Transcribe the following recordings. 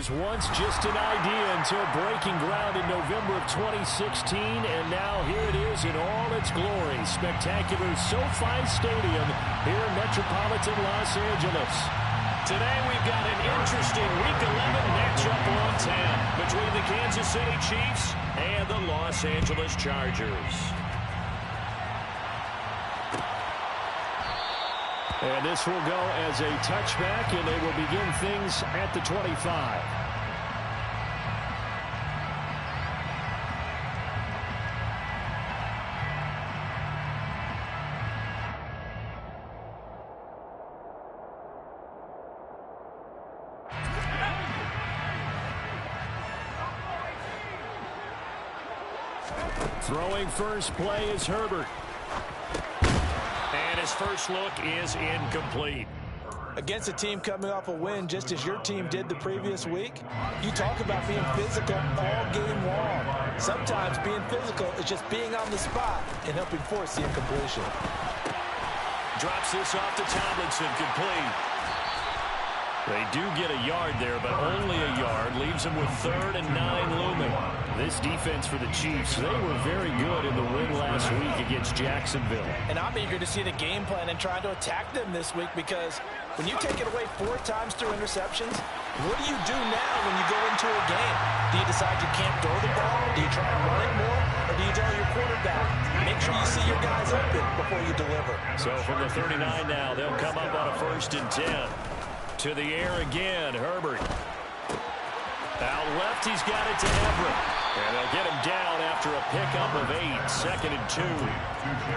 was once just an idea until breaking ground in November of 2016, and now here it is in all its glory. Spectacular SoFi Stadium here in metropolitan Los Angeles. Today we've got an interesting Week 11 matchup on tap between the Kansas City Chiefs and the Los Angeles Chargers. And this will go as a touchback, and they will begin things at the 25. Throwing first play is Herbert. And his first look is incomplete. Against a team coming off a win just as your team did the previous week, you talk about being physical all game long. Sometimes being physical is just being on the spot and helping force the incompletion. Drops this off to Tomlinson, complete. They do get a yard there, but only a yard. Leaves them with 3rd and 9 looming. This defense for the Chiefs, they were very good in the win last week against Jacksonville. And I'm eager to see the game plan and try to attack them this week, because when you take it away 4 times through interceptions, what do you do now when you go into a game? Do you decide you can't throw the ball? Do you try and run it more? Or do you tell your quarterback, make sure you see your guys open before you deliver? So from the 39 now, they'll come up on a 1st and 10. To the air again, Herbert. Out left, he's got it to Everett. And they'll get him down after a pickup of 8, 2nd and 2.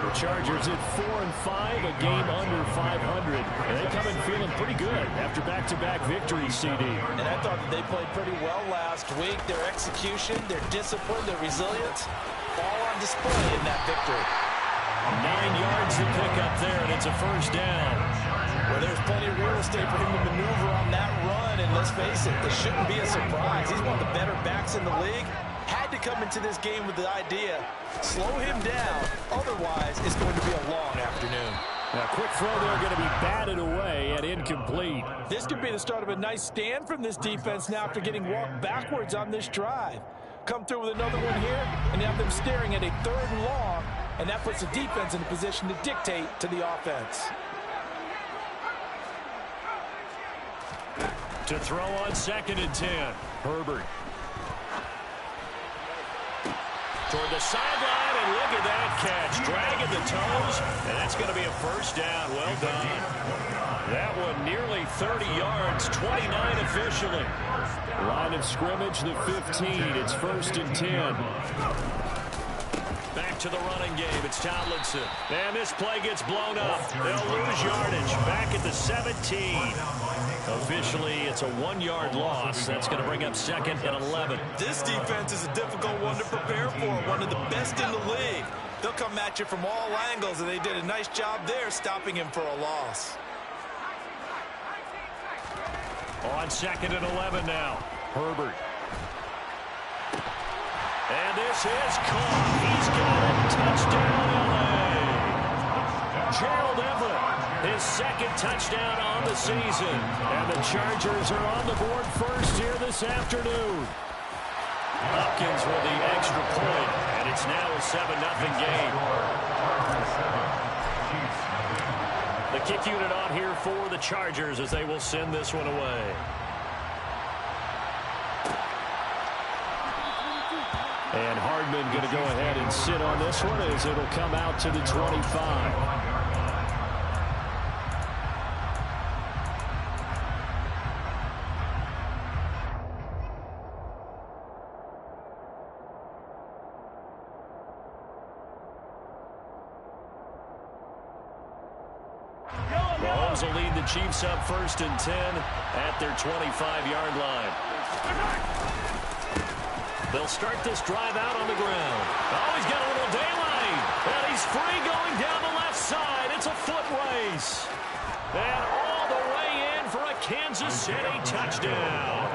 The Chargers at 4 and 5, a game under 500. And they come in feeling pretty good after back-to-back victories, CD. And I thought that they played pretty well last week. Their execution, their discipline, their resilience, all on display in that victory. 9 yards to pick up there, and it's a 1st down. Well, there's plenty of real estate for him to maneuver on that run, and let's face it, it shouldn't be a surprise. He's one of the better backs in the league. Had to come into this game with the idea, slow him down, otherwise it's going to be a long afternoon. Now, quick throw there, going to be batted away and incomplete. This could be the start of a nice stand from this defense now after getting walked backwards on this drive. Come through with another one here, and you have them staring at a 3rd and long, and that puts the defense in a position to dictate to the offense. To throw on 2nd and 10, Herbert. Toward the sideline, and look at that catch. Dragging the toes, and that's going to be a 1st down. Well done. That one nearly 30 yards, 29 officially. Line of scrimmage, the 15. It's 1st and 10. Back to the running game. It's Tomlinson. And this play gets blown up. They'll lose yardage. Back at the 17. Officially, it's a 1-yard loss. That's going to bring up 2nd and 11. This defense is a difficult one to prepare for. One of the best in the league. They'll come at you from all angles, and they did a nice job there stopping him for a loss. On 2nd and 11 now. Herbert. And this is caught. He's got it. Touchdown, L.A. Gerald Everett, his 2nd touchdown on the season. And the Chargers are on the board first here this afternoon. Hopkins with the extra point, and it's now a 7-0 game. The kick unit on here for the Chargers as they will send this one away. And Hardman going to go ahead and sit on this one as it'll come out to the 25. Mahomes will lead the Chiefs up 1st and 10 at their 25-yard line. They'll start this drive out on the ground. Oh, he's got a little daylight. And he's free going down the left side. It's a foot race. And all the way in for a Kansas City touchdown.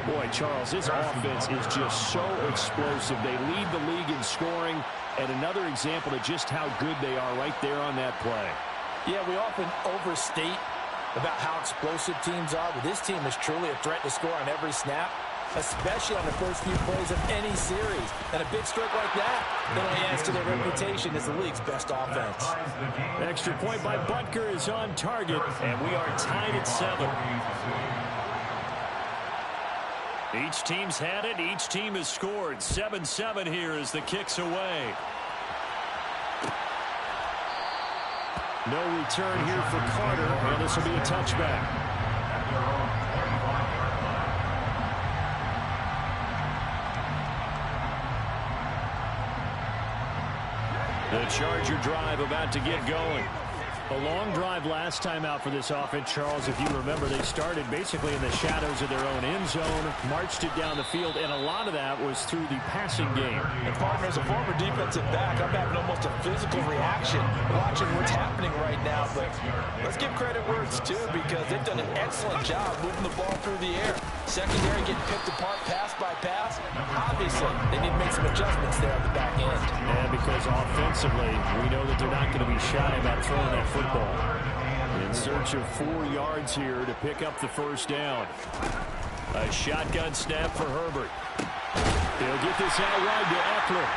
Boy, Charles, this offense is just so explosive. They lead the league in scoring, and another example of just how good they are right there on that play. Yeah, we often overstate about how explosive teams are, but this team is truly a threat to score on every snap, especially on the first few plays of any series. And a big stroke like that only adds to their reputation as the league's best offense. Extra point by Butker is on target, and we are tied at 7. Each team's had it. Each team has scored. 7-7 here as the kick's away. No return here for Carter, and this will be a touchback. The Charger drive about to get going. A long drive last time out for this offense, Charles. If you remember, they started basically in the shadows of their own end zone, marched it down the field, and a lot of that was through the passing game. And partner, as a former defensive back, I'm having almost a physical reaction watching what's happening right now. But let's give credit where it's due, because they've done an excellent job moving the ball through the air. Secondary getting picked apart pass by pass. Obviously, they need to make some adjustments there on the back end. And because offensively, we know that they're not going to be shy about throwing that football. In search of 4 yards here to pick up the first down. A shotgun snap for Herbert. He'll get this out wide to Eckler.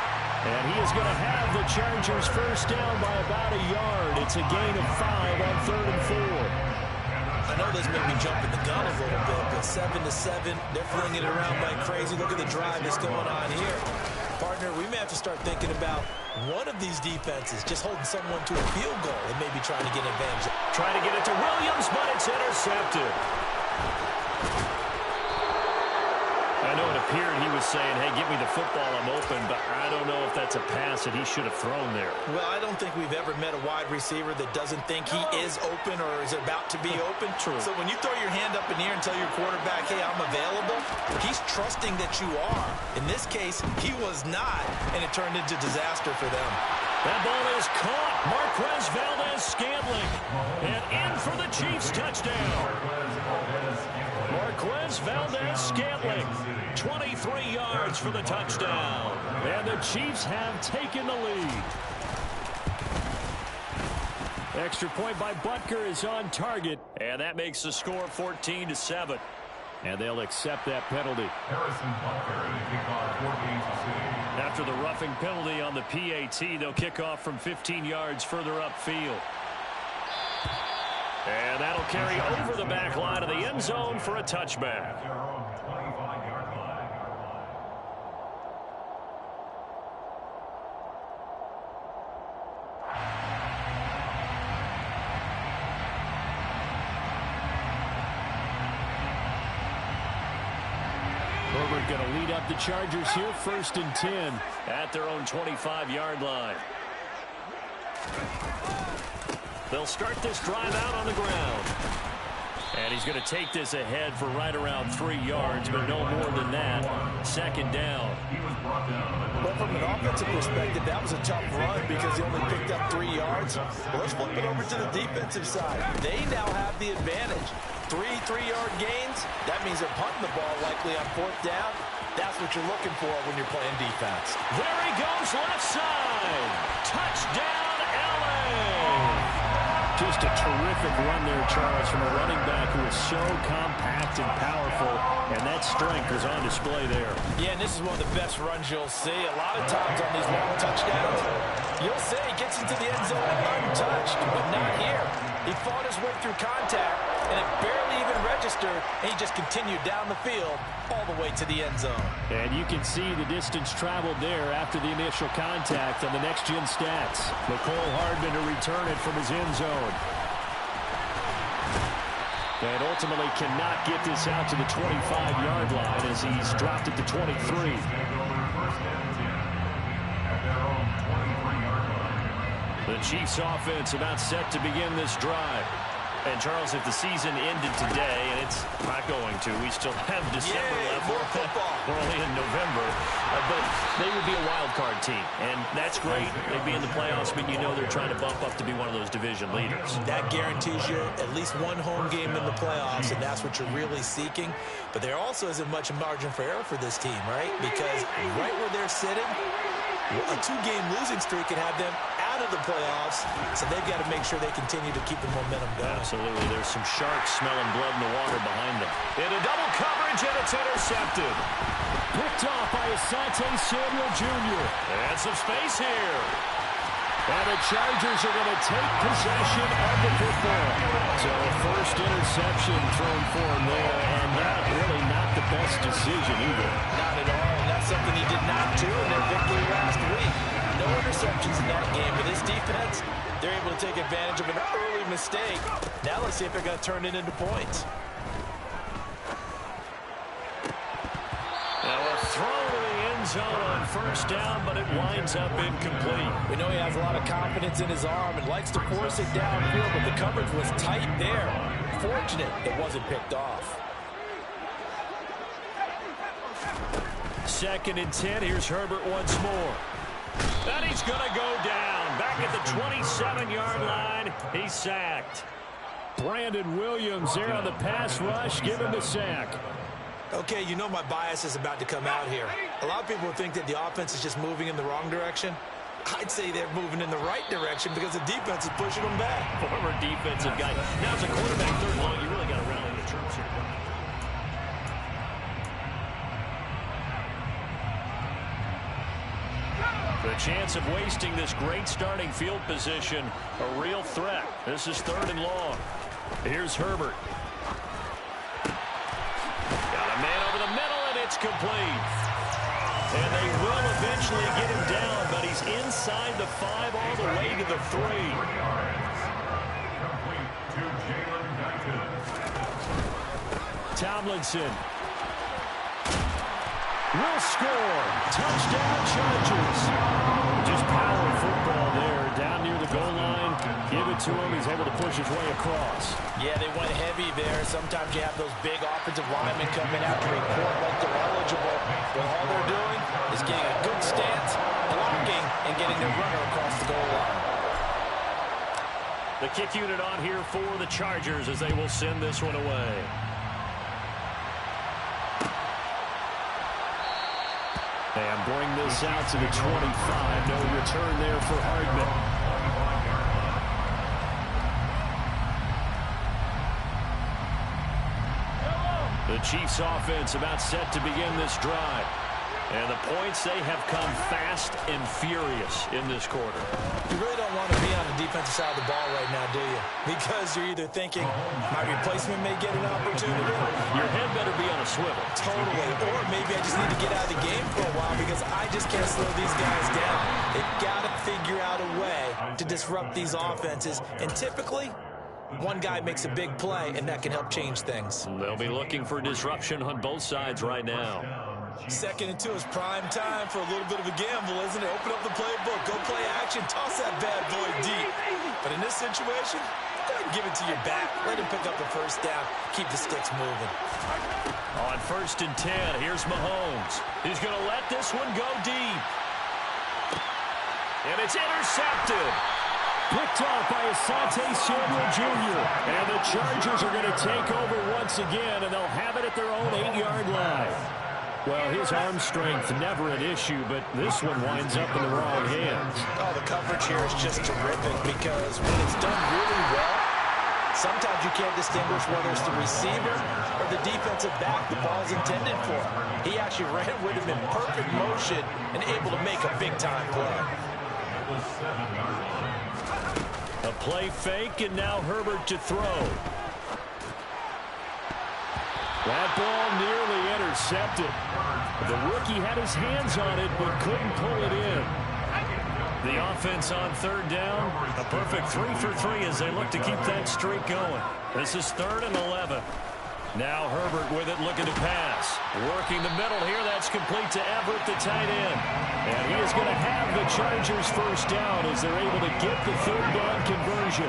And he is going to have the Chargers first down by about a yard. It's a gain of 5 on 3rd and 4. I know this made me jump in the gun a little bit, but 7-7, they're flinging it around like crazy. Look at the drive that's going on here. Partner, we may have to start thinking about one of these defenses just holding someone to a field goal and maybe trying to get an advantage. Trying to get it to Williams, but it's intercepted. I know it appeared he was saying, hey, give me the football, I'm open, but I don't know if that's a pass that he should have thrown there. Well, I don't think we've ever met a wide receiver that doesn't think he is open or is about to be open. True. So when you throw your hand up in the air and tell your quarterback, hey, I'm available, he's trusting that you are. In this case, he was not, and it turned into disaster for them. That ball is caught. Marquez Valdez-Scantling. And in for the Chiefs touchdown. Marquez Valdez-Scantling. 23 yards for the touchdown. And the Chiefs have taken the lead. Extra point by Butker is on target. And that makes the score 14-7. And they'll accept that penalty. After the roughing penalty on the PAT, they'll kick off from 15 yards further upfield. And that'll carry over the back line of the end zone for a touchback. Herbert going to lead up the Chargers here, 1st and 10 at their own 25-yard line. They'll start this drive out on the ground. And he's going to take this ahead for right around 3 yards, but no more than that. 2nd down. Well, from an offensive perspective, that was a tough run because he only picked up 3 yards. Well, let's flip it over to the defensive side. They now have the advantage. 3 3-yard gains. That means they're punting the ball likely on 4th down. That's what you're looking for when you're playing defense. There he goes, left side. Touchdown, LA. Just a terrific run there, Charles, from a running back who is so compact and powerful, and that strength was on display there. Yeah, and this is one of the best runs you'll see. A lot of times on these long touchdowns, you'll say he gets into the end zone untouched, but not here. He fought his way through contact, and it barely even registered, and he just continued down the field all the way to the end zone. And you can see the distance traveled there after the initial contact on the next-gen stats. McCole Hardman to return it from his end zone. And ultimately cannot get this out to the 25-yard line as he's dropped it to 23. The Chiefs offense about set to begin this drive. And, Charles, if the season ended today, and it's not going to, we still have December left. More football. We're only in November. But they would be a wild card team. And that's great. They'd be in the playoffs, but you know they're trying to bump up to be one of those division leaders. That guarantees you at least one home game in the playoffs, and that's what you're really seeking. But there also isn't much margin for error for this team, right? Because right where they're sitting, a 2-game losing streak can have them out of the playoffs, so they've got to make sure they continue to keep the momentum going. Absolutely. There's some sharks smelling blood in the water behind them. Into double coverage, and it's intercepted. Picked off by Asante Samuel Jr. And some space here. And the Chargers are going to take possession of the football. So first interception thrown for him there, and not the best decision either. Not at all, and that's something he did not do in their victory last week. No interceptions in that game, but this defense, they're able to take advantage of an early mistake. Now let's see if they're going to turn it into points. Now a throw to the end zone on first down, but it winds up incomplete. We know he has a lot of confidence in his arm and likes to force it downfield, but the coverage was tight there. Fortunate it wasn't picked off. 2nd and 10. Here's Herbert once more. And he's going to go down. Back at the 27-yard line. He's sacked. Brandon Williams there on the pass rush. Give him the sack. Okay, you know my bias is about to come out here. A lot of people think that the offense is just moving in the wrong direction. I'd say they're moving in the right direction because the defense is pushing them back. Former defensive guy. Now as a quarterback, third long, you really got to rally the troops here. The chance of wasting this great starting field position, a real threat. This is 3rd and long. Here's Herbert. Got a man over the middle, and it's complete. And they will eventually get him down, but he's inside the 5 all the way to the 3. Tomlinson will score. Touchdown, Chargers. Just power football there. Down near the goal line. Give it to him. He's able to push his way across. Yeah, they went heavy there. Sometimes you have those big offensive linemen coming out to report like they're eligible. But all they're doing is getting a good stance, blocking, and getting their runner across the goal line. The kick unit on here for the Chargers as they will send this one away. And bring this out to the 25. No return there for Hardman. The Chiefs offense about set to begin this drive. And the points, they have come fast and furious in this quarter. You really don't want to be on the defensive side of the ball right now, do you? Because you're either thinking, my replacement may get an opportunity. Your head better be on a swivel. Totally. Or maybe I just need to get out of the game for a while because I just can't slow these guys down. They've got to figure out a way to disrupt these offenses. And typically, one guy makes a big play, and that can help change things. They'll be looking for disruption on both sides right now. 2nd and 2 is prime time for a little bit of a gamble, isn't it? Open up the playbook, go play action, toss that bad boy deep. But in this situation, go ahead and give it to your back. Let him pick up the first down. Keep the sticks moving. On 1st and 10, here's Mahomes. He's going to let this one go deep. And it's intercepted. Picked off by Asante Samuel Jr. And the Chargers are going to take over once again, and they'll have it at their own 8-yard line. Well, his arm strength never an issue, but this one winds up in the wrong hands. Oh, the coverage here is just terrific because when it's done really well, sometimes you can't distinguish whether it's the receiver or the defensive back the ball's intended for. He actually ran with him in perfect motion and able to make a big-time play. A play fake, and now Herbert to throw. That ball nearly intercepted. The rookie had his hands on it, but couldn't pull it in. The offense on 3rd down. A perfect 3 for 3 as they look to keep that streak going. This is 3rd and 11. Now Herbert with it, looking to pass. Working the middle here. That's complete to Everett, the tight end. And he is going to have the Chargers first down as they're able to get the 3rd down conversion.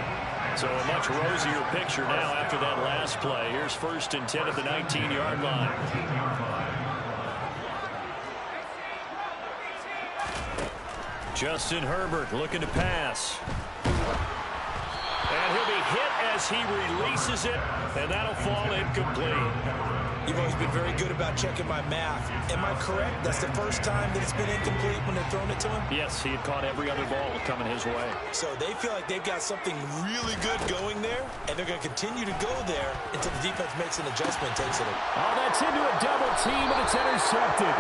So a much rosier picture now after that last play. Here's 1st and 10 at the 19-yard line. Justin Herbert looking to pass. And he'll be hit as he releases it, and that'll fall incomplete. You've always been very good about checking my math. Am I correct? That's the first time that it's been incomplete when they've thrown it to him? Yes, he had caught every other ball coming his way. So they feel like they've got something really good going there, and they're going to continue to go there until the defense makes an adjustment and takes it. Oh, that's into a double team, and it's intercepted.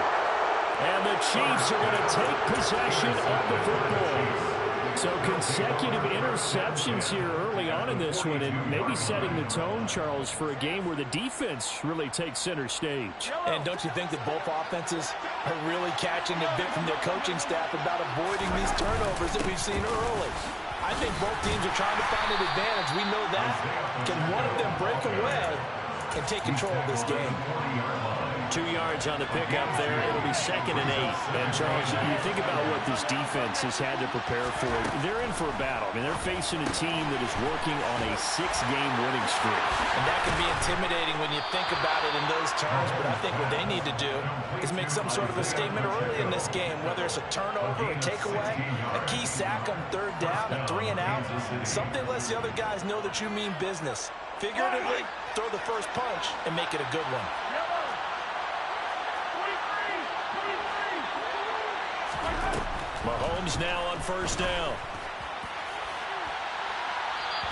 And the Chiefs are going to take possession of the football. So consecutive interceptions here early on in this one, and maybe setting the tone, Charles, for a game where the defense really takes center stage. And don't you think that both offenses are really catching a bit from their coaching staff about avoiding these turnovers that we've seen early? I think both teams are trying to find an advantage. We know that. Can one of them break away and take control of this game? 2 yards on the pickup there. It'll be 2nd and 8. And, Charles, you think about what this defense has had to prepare for. They're in for a battle. I mean, they're facing a team that is working on a 6-game winning streak. And that can be intimidating when you think about it in those terms. But I think what they need to do is make some sort of a statement early in this game, whether it's a turnover, a takeaway, a key sack on 3rd down, a 3-and-out. Something lets the other guys know that you mean business. Figuratively, throw the first punch and make it a good one. Mahomes now on 1st down.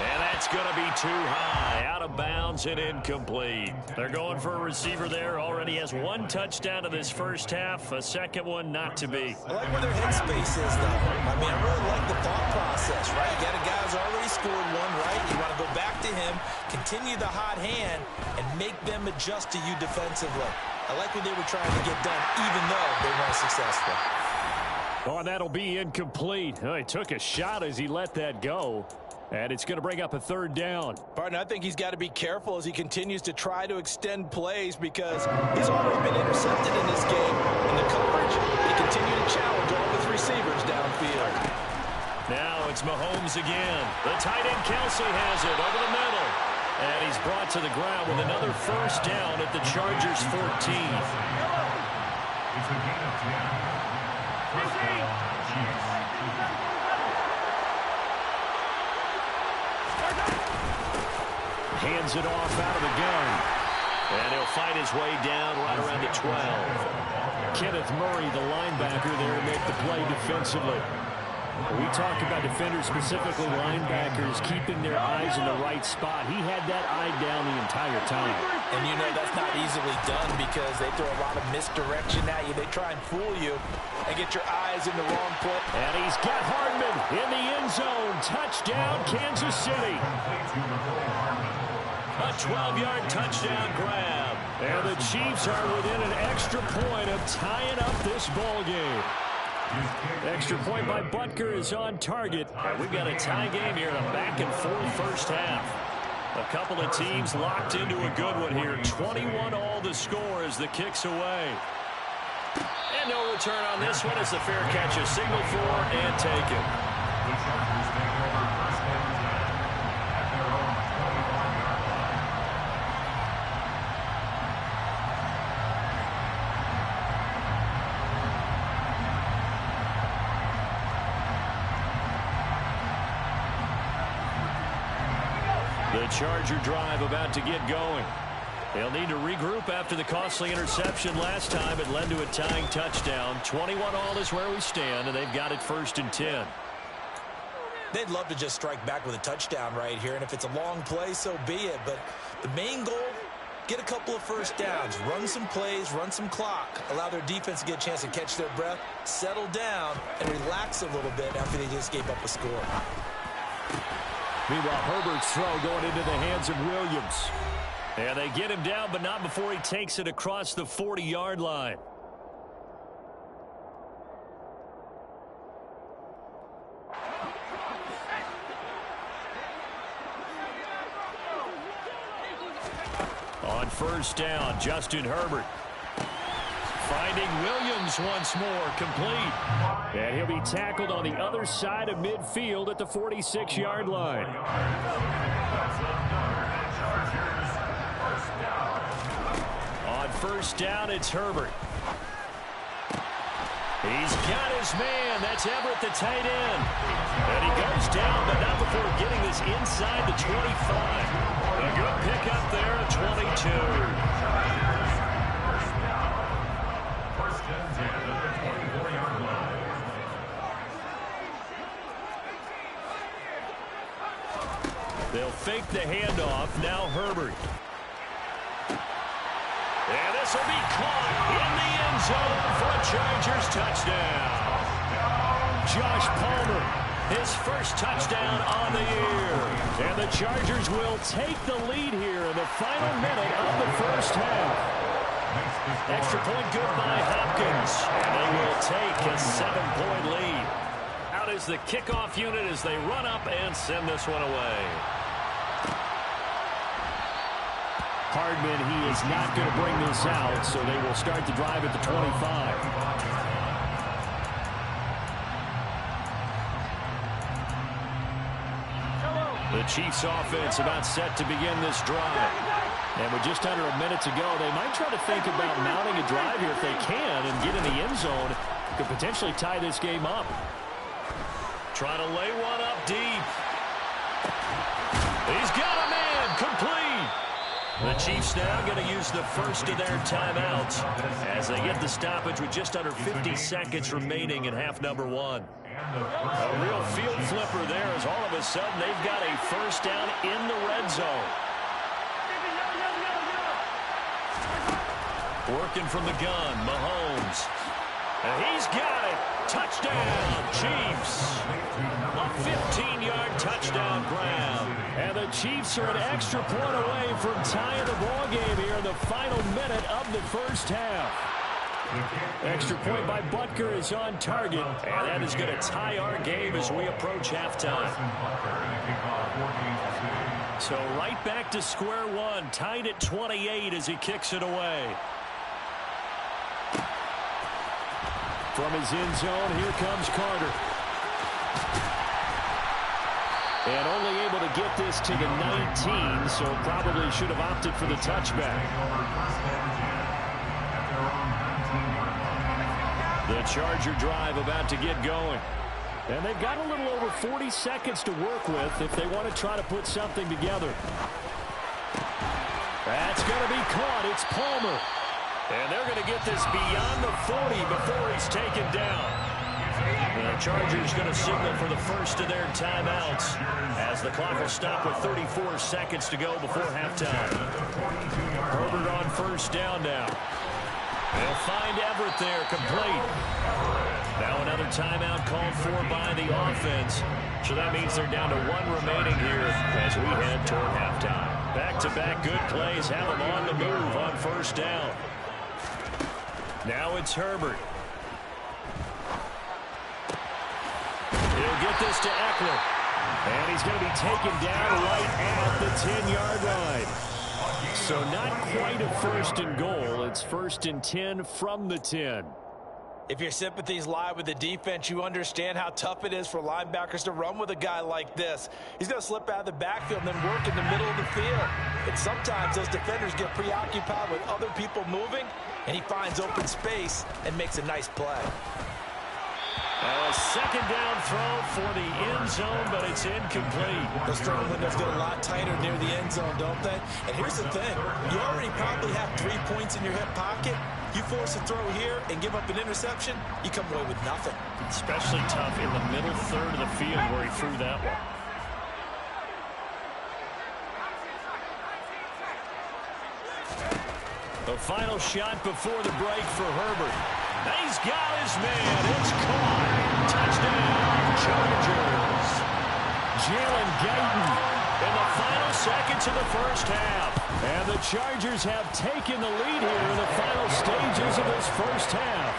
And that's going to be too high. Out of bounds and incomplete. They're going for a receiver there. Already has 1 touchdown in this first half. A second one not to be. I like where their headspace is, though. I mean, I really like the thought process, right? You got a guy who's already scored 1, right? You want to go back to him, continue the hot hand, and make them adjust to you defensively. I like what they were trying to get done, even though they weren't successful. Oh, and that'll be incomplete. Oh, he took a shot as he let that go. And it's going to bring up a 3rd down. Partner, I think he's got to be careful as he continues to try to extend plays because he's already been intercepted in this game. In the coverage, they continue to challenge all his receivers downfield. Now it's Mahomes again. The tight end Kelsey has it over the middle. And he's brought to the ground with another 1st down at the Chargers' 14. Hands it off out of the gun. And he'll fight his way down right around the 12. Kenneth Murray, the linebacker there, to make the play defensively. We talk about defenders, specifically linebackers, keeping their eyes in the right spot. He had that eye down the entire time. And you know that's not easily done because they throw a lot of misdirection at you. They try and fool you and get your eyes in the wrong place. And he's got Hardman in the end zone. Touchdown, Kansas City. A 12-yard touchdown grab. And the Chiefs are within an extra point of tying up this ball game. Extra point by Butker is on target. And we've got a tie game here in a back-and-forth first half. A couple of teams locked into a good one here. 21-all the score as the kick's away. And no return on this one as the fair catch is signaled for and taken. The Charger drive about to get going. They'll need to regroup after the costly interception last time. It led to a tying touchdown. 21-all is where we stand, and they've got it 1st and 10. They'd love to just strike back with a touchdown right here, and if it's a long play, so be it. But the main goal, get a couple of 1st downs, run some plays, run some clock, allow their defense to get a chance to catch their breath, settle down, and relax a little bit after they just gave up a score. Meanwhile, Herbert's throw going into the hands of Williams. And they get him down, but not before he takes it across the 40-yard line. On 1st down, Justin Herbert. Finding Williams once more, complete. And he'll be tackled on the other side of midfield at the 46-yard line. On 1st down, it's Herbert. He's got his man. That's Everett, the tight end. And he goes down, but not before getting this inside the 25. A good pickup there at 22. They'll fake the handoff. Now Herbert. And this will be caught in the end zone for a Chargers touchdown. Josh Palmer, his first touchdown on the year. And the Chargers will take the lead here in the final minute of the first half. Extra point good by Hopkins. And they will take a 7-point lead. Out is the kickoff unit as they run up and send this one away. Hardman, he is not going to bring this out, so they will start the drive at the 25. The Chiefs offense about set to begin this drive. And with just under a minute to go, they might try to think about mounting a drive here if they can and get in the end zone. Could potentially tie this game up. Trying to lay one up deep. He's got a man, complete. The Chiefs now going to use the first of their timeouts as they get the stoppage with just under 50 seconds remaining in half number one. A real field flipper there as all of a sudden they've got a first down in the red zone. Working from the gun, Mahomes. And he's got it. Touchdown, Chiefs. A 15-yard touchdown grab. And the Chiefs are an extra point away from tying the ball game here in the final minute of the first half. Extra point by Butker is on target. And that is going to tie our game as we approach halftime. So right back to square one. Tied at 28 as he kicks it away. From his end zone, here comes Carter. And only able to get this to the 19, so probably should have opted for the touchback. The Charger drive about to get going. And they've got a little over 40 seconds to work with if they want to try to put something together. That's going to be caught. It's Palmer. And they're going to get this beyond the 40 before he's taken down. The Chargers going to signal for the first of their timeouts as the clock will stop with 34 seconds to go before halftime. Herbert on first down now. They'll find Everett there, complete. Now another timeout called for by the offense. So that means they're down to one remaining here as we head toward halftime. Back-to-back good plays have them on the move on first down. Now it's Herbert. He'll get this to Eckler. And he's going to be taken down right at the 10-yard line. So not quite a first and goal. It's first and 10 from the 10. If your sympathies lie with the defense, you understand how tough it is for linebackers to run with a guy like this. He's going to slip out of the backfield and then work in the middle of the field. And sometimes those defenders get preoccupied with other people moving, and he finds open space and makes a nice play. A second down throw for the end zone, but it's incomplete. Those throwing windows get a lot tighter near the end zone, don't they? And here's the thing. You already probably have 3 points in your hip pocket. You force a throw here and give up an interception, you come away with nothing. Especially tough in the middle third of the field where he threw that one. The final shot before the break for Herbert. He's got his man. It's caught. Touchdown, Chargers. Jalen Guyton in the final seconds of the first half. And the Chargers have taken the lead here in the final stages of this first half.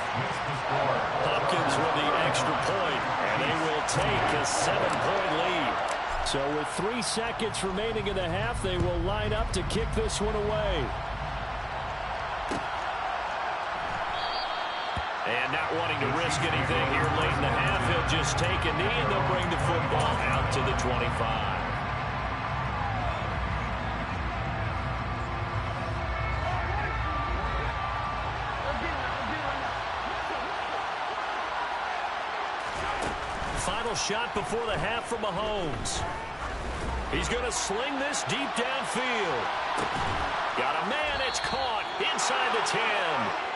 Hopkins with the extra point, and they will take a 7-point lead. So with 3 seconds remaining in the half, they will line up to kick this one away. And not wanting to risk anything here late in the half, he'll just take a knee and they'll bring the football out to the 25. Final shot before the half from Mahomes. He's going to sling this deep downfield. Got a man, it's caught inside the 10.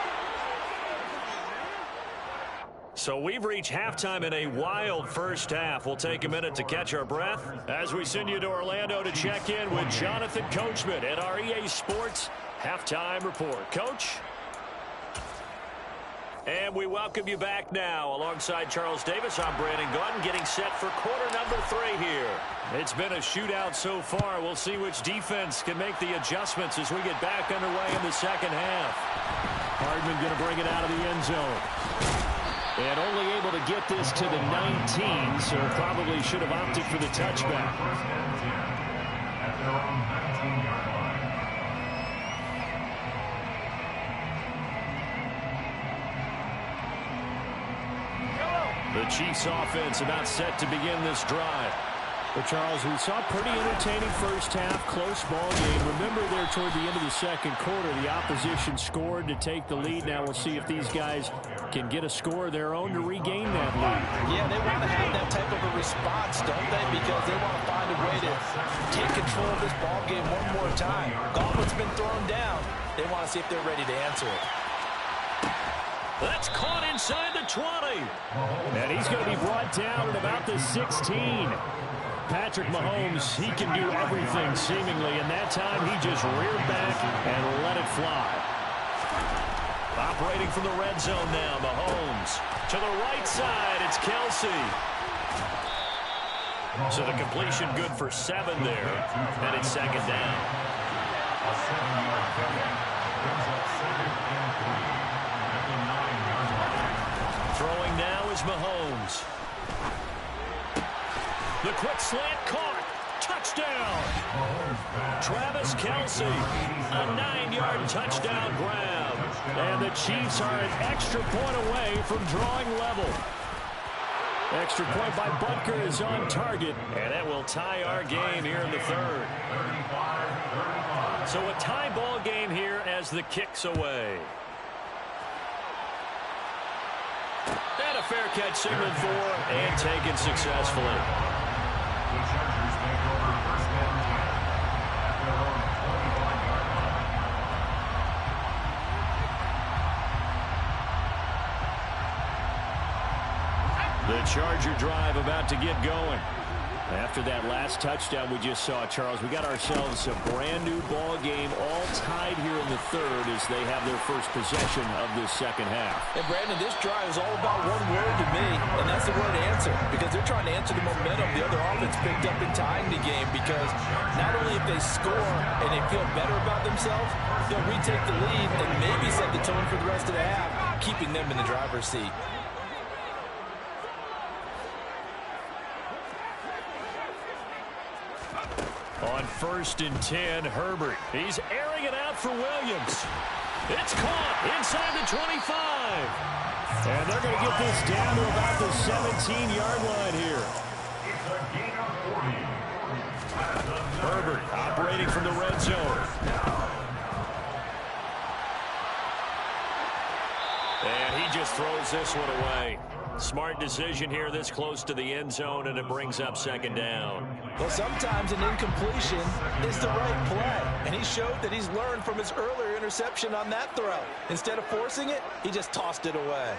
So we've reached halftime in a wild first half. We'll take a minute to catch our breath as we send you to Orlando to check in with Jonathan Coachman at our EA Sports Halftime Report. Coach? And we welcome you back now. Alongside Charles Davis, I'm Brandon Gordon, getting set for quarter number 3 here. It's been a shootout so far. We'll see which defense can make the adjustments as we get back underway in the second half. Hardman going to bring it out of the end zone. And only able to get this to the 19, so probably should have opted for the touchback. The Chiefs offense about set to begin this drive. Well, Charles, we saw a pretty entertaining first half, close ball game. Remember there toward the end of the second quarter, the opposition scored to take the lead. Now we'll see if these guys can get a score of their own to regain that lead. Yeah, they want to have that type of a response, don't they? Because they want to find a way to take control of this ball game one more time. Gauntlet's been thrown down. They want to see if they're ready to answer it. That's caught inside the 20. And he's going to be brought down at about the 16. Patrick Mahomes, he can do everything seemingly, and that time he just reared back and let it fly. Operating from the red zone now, Mahomes. To the right side, it's Kelsey. So the completion good for 7 there, and it's second down. Throwing now is Mahomes. The quick slant caught. Touchdown. Travis Kelsey, a 9-yard touchdown grab. And the Chiefs are an extra point away from drawing level. Extra point by Butker is on target, and that will tie our game here in the third. So a tie ball game here as the kick's away. And a fair catch signaled for and taken successfully. The Charger drive about to get going. After that last touchdown we just saw, Charles, we got ourselves a brand new ball game, all tied here in the third as they have their first possession of this second half. And Brandon, this drive is all about one word to me, and that's the word answer, because they're trying to answer the momentum the other offense picked up in tying the game, because not only if they score and they feel better about themselves, they'll retake the lead and maybe set the tone for the rest of the half, keeping them in the driver's seat. On 1st and 10, Herbert. He's airing it out for Williams. It's caught inside the 25. And they're going to get this down to about the 17-yard line here. Herbert operating from the red zone. And he just throws this one away. Smart decision here this close to the end zone, and it brings up second down. Well, sometimes an incompletion is the right play, and he showed that he's learned from his earlier interception on that throw. Instead of forcing it, he just tossed it away.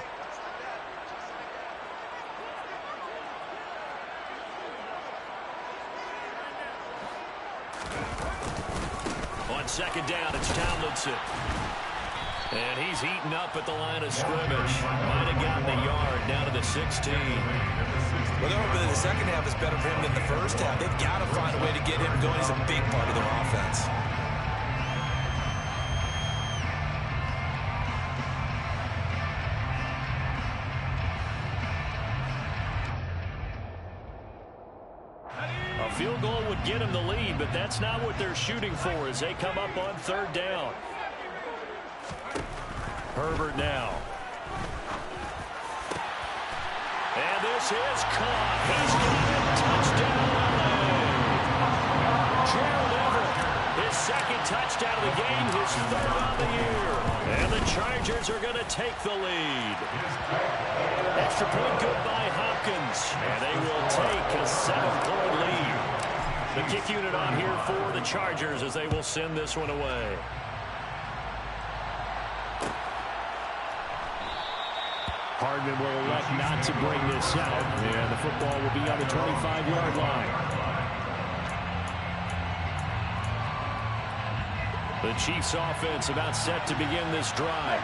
On second down, it's Tomlinson. And he's eaten up at the line of scrimmage. Might have gotten a yard down to the 16. Well, they're hoping that the second half is better for him than the first half. They've got to find a way to get him going. He's a big part of their offense. A field goal would get him the lead, but that's not what they're shooting for as they come up on third down. Herbert now. And this is caught. He's got it. Touchdown. Gerald Everett, his second touchdown of the game, his third on the year. And the Chargers are going to take the lead. Extra point good by Hopkins. And they will take a 7-point lead. The kick unit on here for the Chargers as they will send this one away. Hardman will elect not to bring this out, and the football will be on the 25-yard line. The Chiefs offense about set to begin this drive.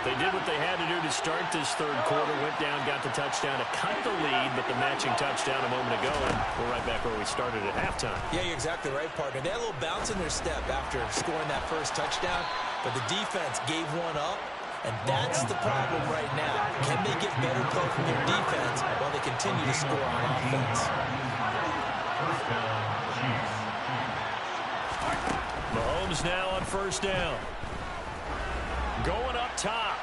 They did what they had to do to start this third quarter, went down, got the touchdown to cut the lead, but the matching touchdown a moment ago, and we're right back where we started at halftime. Yeah, you're exactly right, partner. They had a little bounce in their step after scoring that first touchdown, but the defense gave one up, and that's the problem right now. Can they get better play from their defense while they continue to score on offense? Mahomes now on first down. Going up top.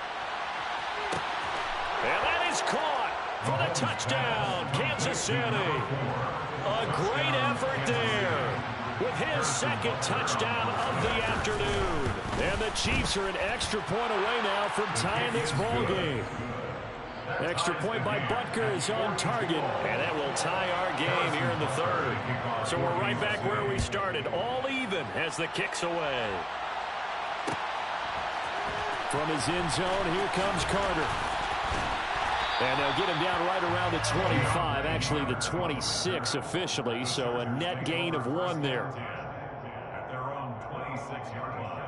And that is caught for the touchdown, Kansas City. A great effort there with his second touchdown of the afternoon. And the Chiefs are an extra point away now from tying this ball game. Extra point by Butker is on target, and that will tie our game here in the third. So we're right back where we started, all even as the kick's away. From his end zone, here comes Carter. And they'll get him down right around the 25, actually the 26 officially, so a net gain of 1 there. At their own 26-yard line.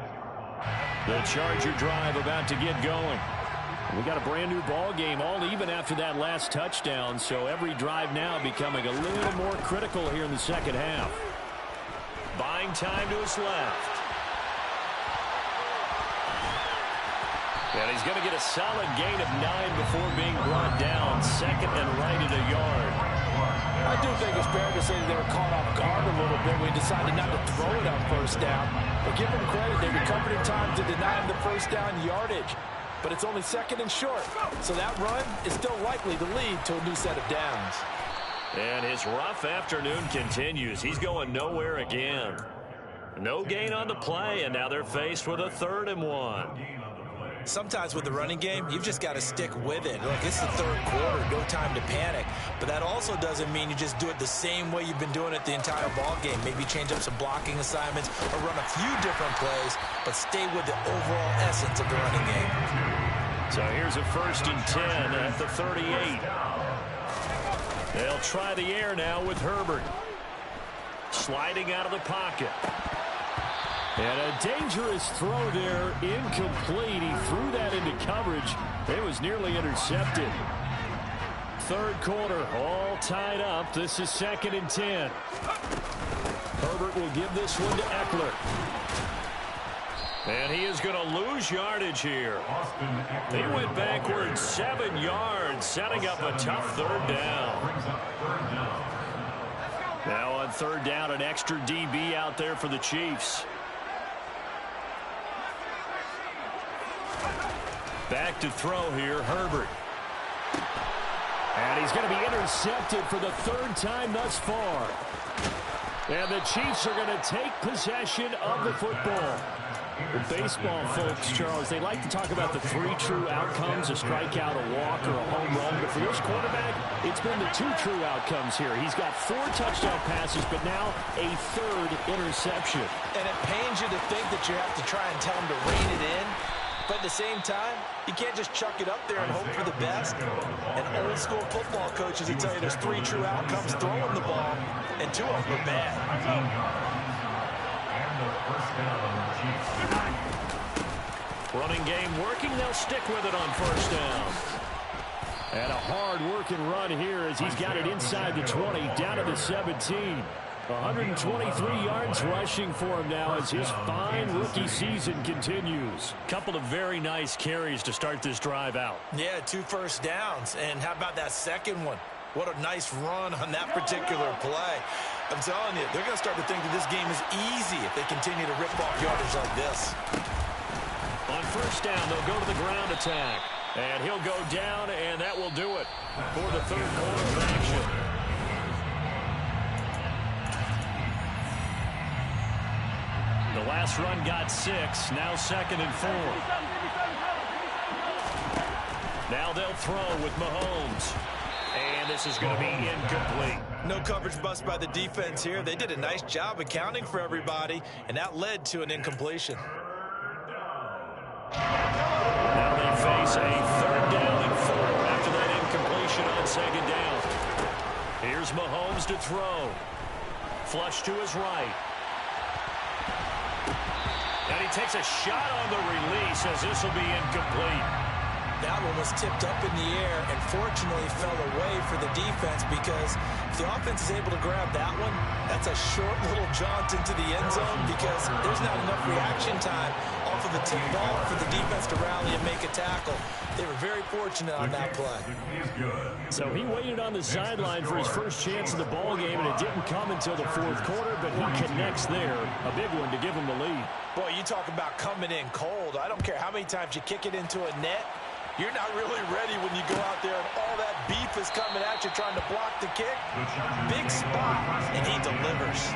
The Charger drive about to get going. We got a brand new ball game, all even after that last touchdown, so every drive now becoming a little more critical here in the second half. Buying time to his left. And he's going to get a solid gain of 9 before being brought down. Second and right at a yard. I do think it's fair to say that they were caught off guard a little bit when he decided not to throw it on first down. But give them credit, they recovered in time to deny him the first down yardage. But it's only second and short, so that run is still likely to lead to a new set of downs. And his rough afternoon continues. He's going nowhere again. No gain on the play, and now they're faced with a 3rd and 1. Sometimes with the running game, you've just got to stick with it. Look, it's the third quarter, no time to panic. But that also doesn't mean you just do it the same way you've been doing it the entire ball game. Maybe change up some blocking assignments or run a few different plays, but stay with the overall essence of the running game. So here's a 1st and 10 at the 38. They'll try the air now with Herbert. Sliding out of the pocket. And a dangerous throw there, incomplete. He threw that into coverage. It was nearly intercepted. Third quarter, all tied up. This is 2nd and 10. Herbert will give this one to Eckler. And he is going to lose yardage here. He went backwards 7 yards, setting up a tough 3rd down. Now on 3rd down, an extra DB out there for the Chiefs. Back to throw here, Herbert. And he's going to be intercepted for the 3rd time thus far. And the Chiefs are going to take possession of the football. The baseball folks, Charles, they like to talk about the 3 true outcomes, a strikeout, a walk, or a home run. But for this quarterback, it's been the 2 true outcomes here. He's got 4 touchdown passes, but now a 3rd interception. And it pains you to think that you have to try and tell him to rein it in. But at the same time, you can't just chuck it up there and hope for the best. And old school football coaches will tell you there's 3 true outcomes throwing the ball, and 2 of them are bad. Running game working, they'll stick with it on 1st down. And a hard-working run here as he's got it inside the 20, down to the 17. 123 yards rushing for him now as his fine rookie season continues. Couple of very nice carries to start this drive out. Yeah, 2 first downs. And how about that second one? What a nice run on that particular play. I'm telling you, they're going to start to think that this game is easy if they continue to rip off yardage like this. On 1st down, they'll go to the ground attack. And he'll go down, and that will do it for the 3rd quarter of action. The last run got 6, now 2nd and 4. Now they'll throw with Mahomes. And this is going to be incomplete. No coverage bust by the defense here. They did a nice job accounting for everybody, and that led to an incompletion. Now they face a 3rd down and 4. Here's Mahomes to throw. Flush to his right. And he takes a shot on the release as this will be incomplete. That one was tipped up in the air and fortunately fell away for the defense, because if the offense is able to grab that one, that's a short little jaunt into the end zone, because there's not enough reaction time off of a tip ball for the defense to rally and make a tackle. They were very fortunate on that play. So he waited on the sideline for his first chance in the ball game, and it didn't come until the fourth quarter, but he connects there. A big one to give him the lead. Boy, you talk about coming in cold. I don't care how many times you kick it into a net. You're not really ready when you go out there and all that beef is coming at you trying to block the kick. Big spot, and he delivers.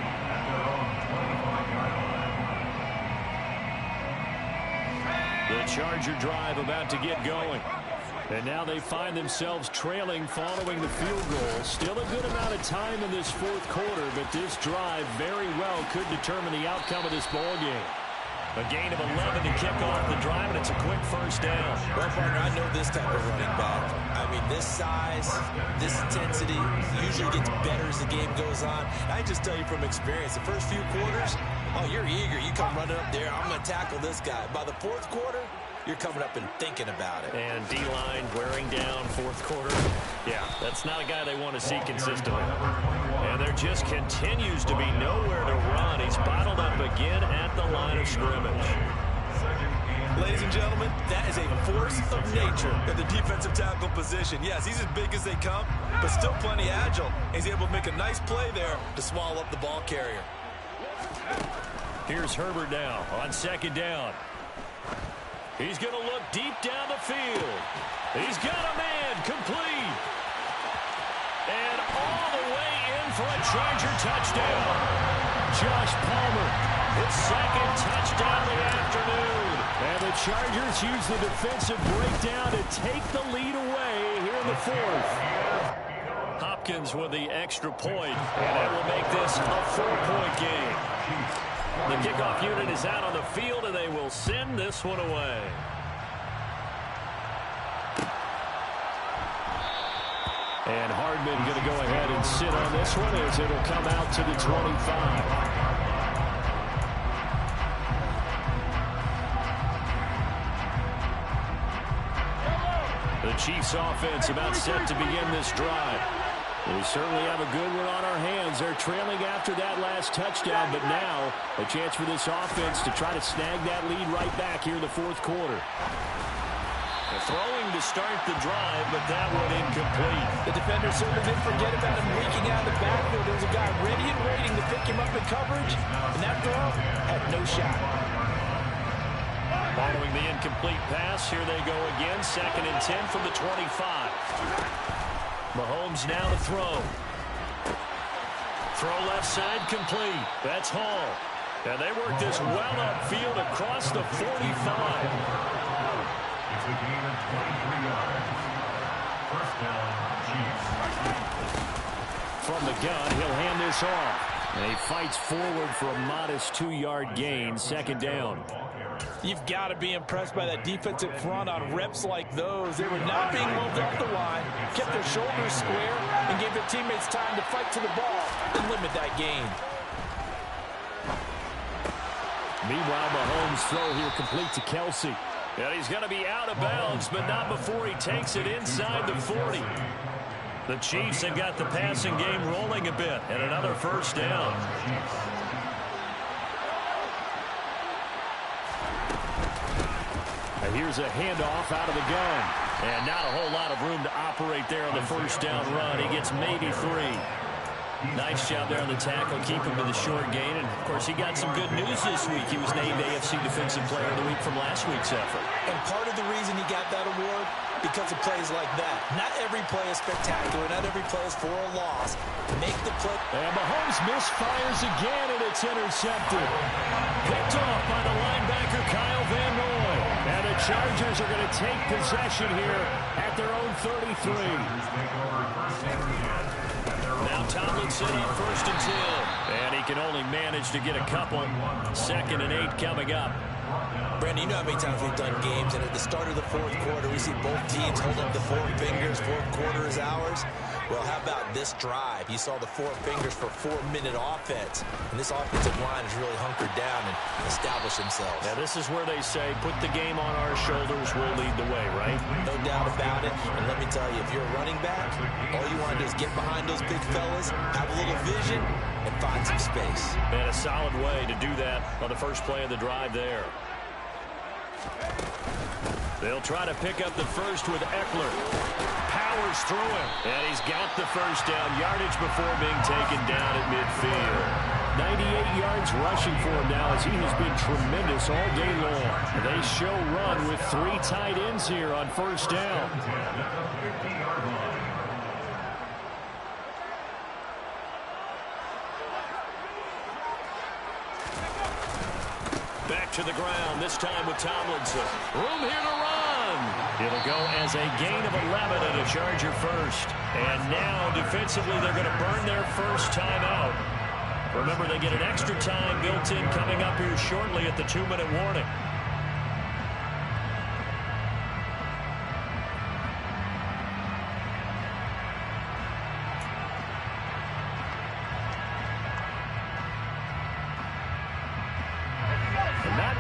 The Charger drive about to get going. And now they find themselves trailing following the field goal. Still a good amount of time in this fourth quarter, but this drive very well could determine the outcome of this ball game. A gain of 11 to kick off the drive, and it's a quick first down. Well, partner, I know this type of running back. I mean, this size, this intensity usually gets better as the game goes on. I just tell you from experience, the first few quarters, oh, you're eager. You come running up there, I'm going to tackle this guy. By the fourth quarter, you're coming up and thinking about it. And D-line wearing down fourth quarter. Yeah, that's not a guy they want to see consistently. And there just continues to be nowhere to run. He's bottled up again at the line of scrimmage. Ladies and gentlemen, that is a force of nature at the defensive tackle position. Yes, he's as big as they come, but still plenty agile. He's able to make a nice play there to swallow up the ball carrier. Here's Herbert now on second down. He's going to look deep down the field. He's got a man complete. And all the way in for a Charger touchdown. Josh Palmer, his second touchdown of the afternoon. And the Chargers use the defensive breakdown to take the lead away here in the fourth. Hopkins with the extra point, and that will make this a 4-point game. The kickoff unit is out on the field, and they will send this one away. And Hardman going to go ahead and sit on this one as it'll come out to the 25. The Chiefs offense about set to begin this drive. We certainly have a good one on our hands. They're trailing after that last touchdown, but now a chance for this offense to try to snag that lead right back here in the fourth quarter. Throwing to start the drive, but that one incomplete. The defender certainly didn't forget about him leaking out of the backfield. There was a guy ready and waiting to pick him up in coverage, and that throw had no shot. Following the incomplete pass, here they go again. 2nd and 10 from the 25. Mahomes now to throw. Throw left side complete. That's Hall. And they work this well upfield across the 45. It's a gain of 23 yards. First down, Chiefs. From the gun, he'll hand this off. And he fights forward for a modest 2-yard gain. 2nd down. You've got to be impressed by that defensive front on reps like those. They were not being moved off the line, kept their shoulders square, and gave their teammates time to fight to the ball and limit that gain. Meanwhile, Mahomes' throw here complete to Kelsey. And he's going to be out of bounds, but not before he takes it inside the 40. The Chiefs have got the passing game rolling a bit, and another first down. And here's a handoff out of the gun. And not a whole lot of room to operate there on the first down run. He gets maybe 3. Nice job there on the tackle, keep him to the short gain. And, of course, he got some good news this week. He was named AFC Defensive Player of the Week from last week's effort. And part of the reason he got that award, because of plays like that. Not every play is spectacular. Not every play is for a loss. Make the play. And Mahomes misfires again, and it's intercepted. Picked off by the linebacker, Kyle Van Noy. And the Chargers are going to take possession here at their own 33. Now Tomlinson on 1st and 10. And he can only manage to get a couple. 2nd and 8 coming up. Brandon, you know how many times we've done games, and at the start of the fourth quarter, we see both teams hold up the four fingers, fourth quarter is ours. Well, how about this drive? You saw the four fingers for 4-minute offense, and this offensive line has really hunkered down and established themselves. Now, this is where they say, put the game on our shoulders, we'll lead the way, right? No doubt about it, and let me tell you, if you're a running back, all you want to do is get behind those big fellas, have a little vision, and find some space. And a solid way to do that on the first play of the drive there. They'll try to pick up the first with Eckler. Powers through him. And he's got the first down. Yardage before being taken down at midfield. 98 yards rushing for him now as he has been tremendous all day long. They show run with 3 tight ends here on first down. Back to the ground, this time with Tomlinson. Room here to run. It'll go as a gain of 11 and a Charger first. And now, defensively, they're going to burn their first timeout. Remember, they get an extra time built in coming up here shortly at the 2-minute warning.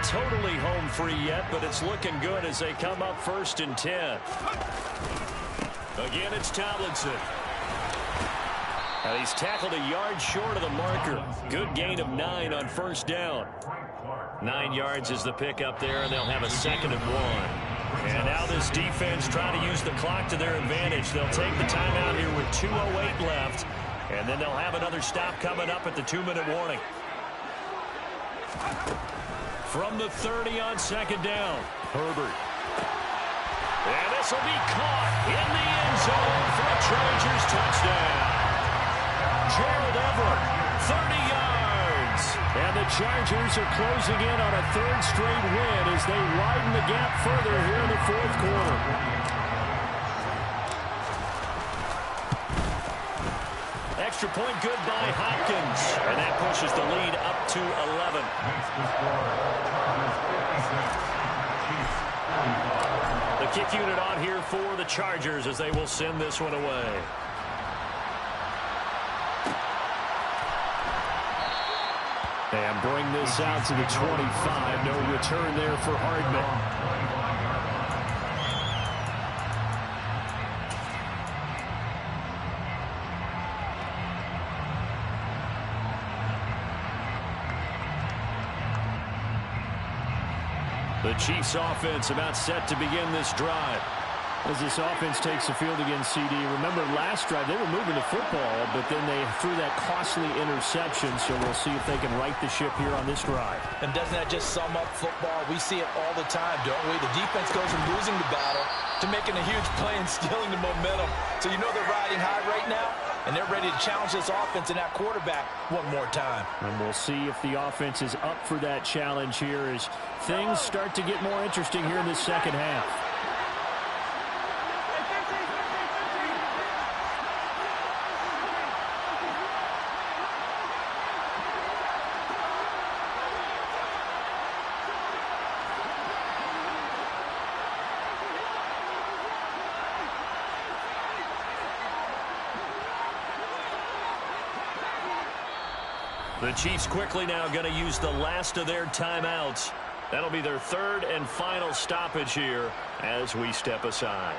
Totally home free yet, but it's looking good as they come up 1st and 10. Again, it's Tomlinson. And he's tackled a yard short of the marker. Good gain of 9 on first down. 9 yards is the pickup there, and they'll have a 2nd and 1. And now this defense trying to use the clock to their advantage. They'll take the timeout here with 2:08 left, and then they'll have another stop coming up at the 2-minute warning. From the 30 on 2nd down, Herbert. And this will be caught in the end zone for a Chargers touchdown. Gerald Everett, 30 yards. And the Chargers are closing in on a 3rd straight win as they widen the gap further here in the 4th quarter. Extra point good by Hopkins. And that pushes the lead up to 11. The kick unit on here for the Chargers as they will send this one away. And bring this out to the 25. No return there for Hardman. The Chiefs offense about set to begin this drive. As this offense takes the field against CD. Remember last drive they were moving the football, but then they threw that costly interception, so we'll see if they can right the ship here on this drive. And doesn't that just sum up football? We see it all the time, don't we? The defense goes from losing the battle to making a huge play and stealing the momentum. So you know they're riding high right now, and they're ready to challenge this offense and that quarterback one more time. And we'll see if the offense is up for that challenge here as things start to get more interesting here in the second half. The Chiefs quickly now going to use the last of their timeouts. That'll be their 3rd and final stoppage here as we step aside.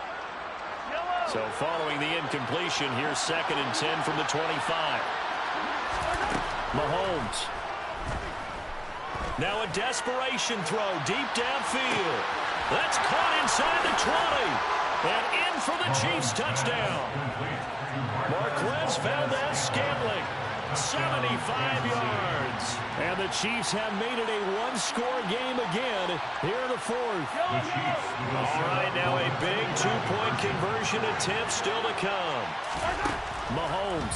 So following the incompletion, here's 2nd and 10 from the 25. Mahomes. Now a desperation throw deep downfield. That's caught inside the 20. And in for the Chiefs touchdown. Marquez Valdez-Scantling. 75 yards. And the Chiefs have made it a one-score game again here in the 4th. All right, now a big two-point conversion attempt still to come. Mahomes.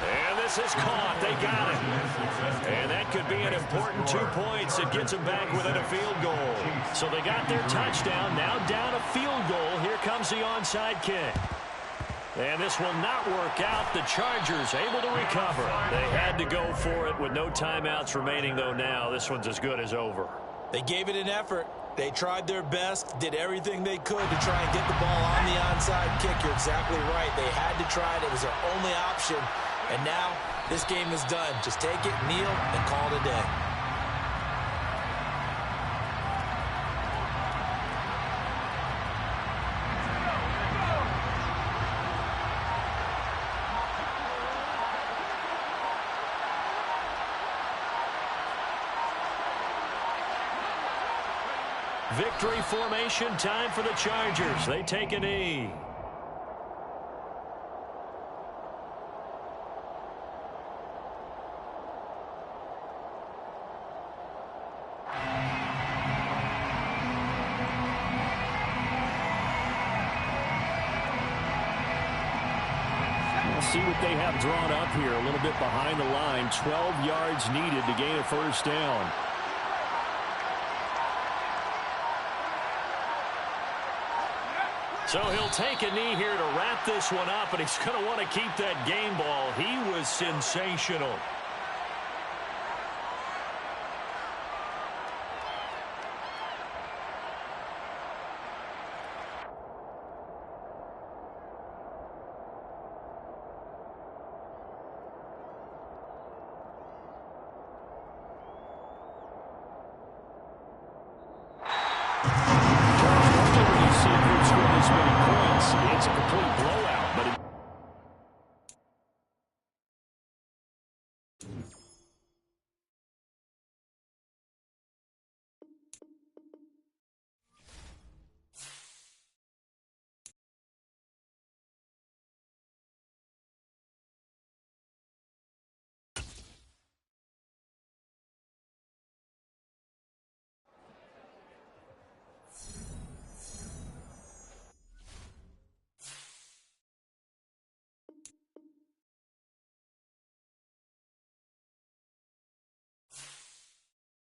And this is caught. They got it. And that could be an important 2 points. It gets them back within a field goal. So they got their touchdown. Now down a field goal. Here comes the onside kick. And this will not work out. The Chargers able to recover. They had to go for it with no timeouts remaining, though, now. This one's as good as over. They gave it an effort. They tried their best, did everything they could to try and get the ball on the onside kick. You're exactly right. They had to try it. It was their only option. And now this game is done. Just take it, kneel, and call it a day. Victory formation, time for the Chargers. They take a knee. We'll see what they have drawn up here. A little bit behind the line. 12 yards needed to gain a first down. So he'll take a knee here to wrap this one up, and he's going to want to keep that game ball. He was sensational.